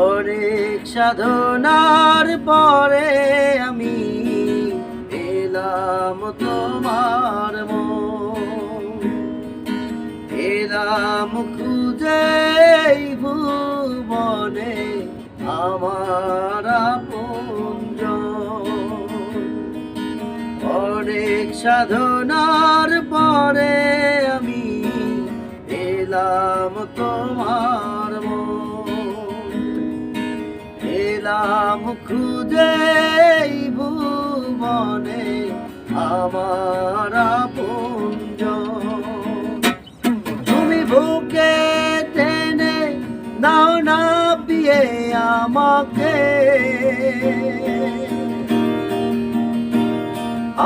অনেক সাধনার পরে আমি এলাম তোমার মন, এলাম খুঁজে ভুবনে আমার আপনজন। অনেক সাধনার পরে আমি এলাম তোমার মন, এলাম খুঁজে ভুবনে আমার আপনজন। তুমি বুকে টেনে নাও না পিয়ে আমাকে,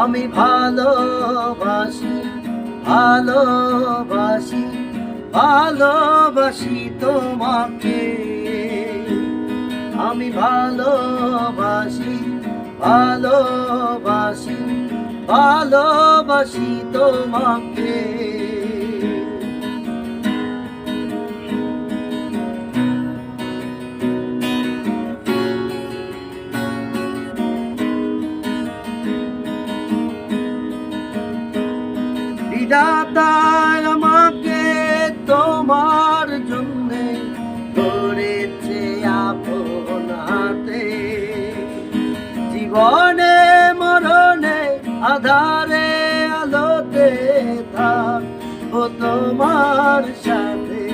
আমি ভালোবাসি ভালোবাসি ভালোবাসি তোমাকে, আমি ভালোবাসি ভালোবাসি ভালোবাসি তোমাকে। বিধাতা আমাকে তোমার জন্যে করেছে আপন হাতে, জীবনে মরণে আধারে আলোতে থাকবো তোমার সাথে।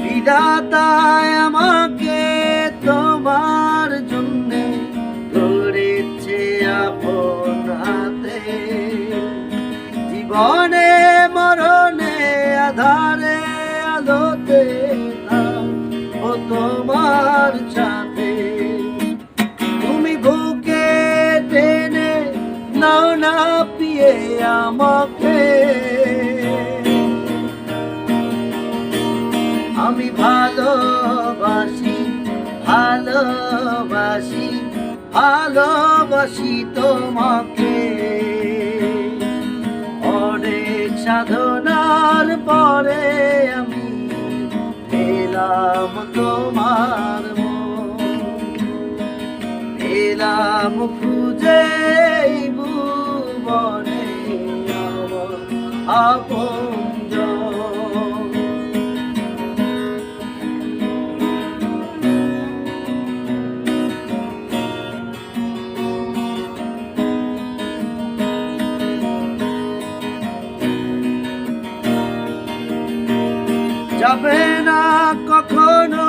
বিধাতা আমাকে তোমার জন্যে করেছে আপন হাতে, জীবনে মরণে আধারে আলোতে থাকবো তোমার সাথে। তুমি বুকে টেনে নাও না পিয়ে আমাকে, আমি ভালোবাসি ভালোবাসি ভালোবাসি তোমাকে। অনেক সাধনার পরে আমি এলাম তোমার মন, এলাম খুঁজে ভুবনে আমার আপনজন। যাবে না কখনো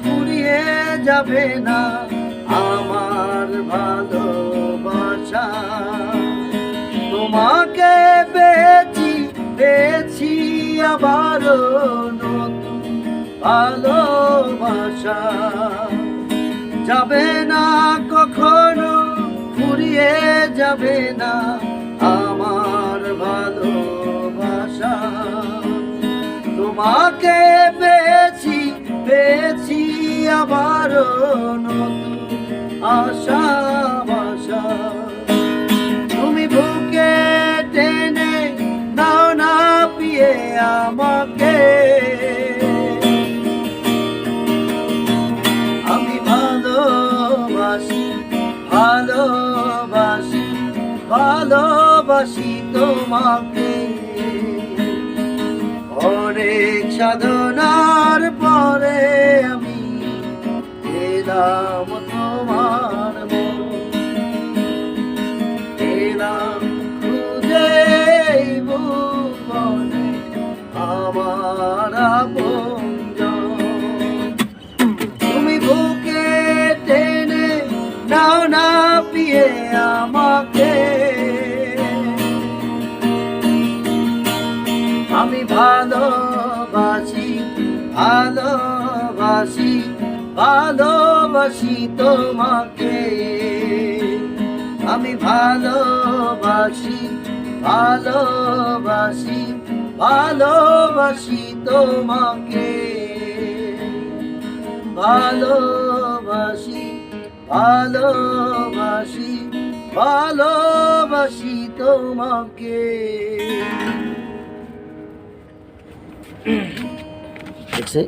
ফুরিয়ে যাবে না আমার ভালোবাসা, তোমাকে পেয়েছি আবারও নতুন ভালোবাসা। যাবে না কখনো ফুরিয়ে যাবে না আমার ভালোবাসা, তোমাকে পেয়েছি আবারও নতুন আশা ভাষা। তুমি বুকে টেনে নাও না পিয়ে আমাকে, আমি ভালোবাসি ভালোবাসি ভালোবাসি তোমাকে। অনেক সাধনার পরে আমি এলাম তোমার মন, এলাম খুঁজে ভুবনে আমার আপনজন। তুমি বুকে টেনে নাও না পিয়ে আমাকে, আমি ভালোবাসি ভালোবাসি ভালোবাসি তোমাকে, আমি ভালোবাসি ভালোবাসি ভালোবাসি তোমাকে ভালোবাসি ভালোবাসি ভালোবাসি তোমাকে দেখছে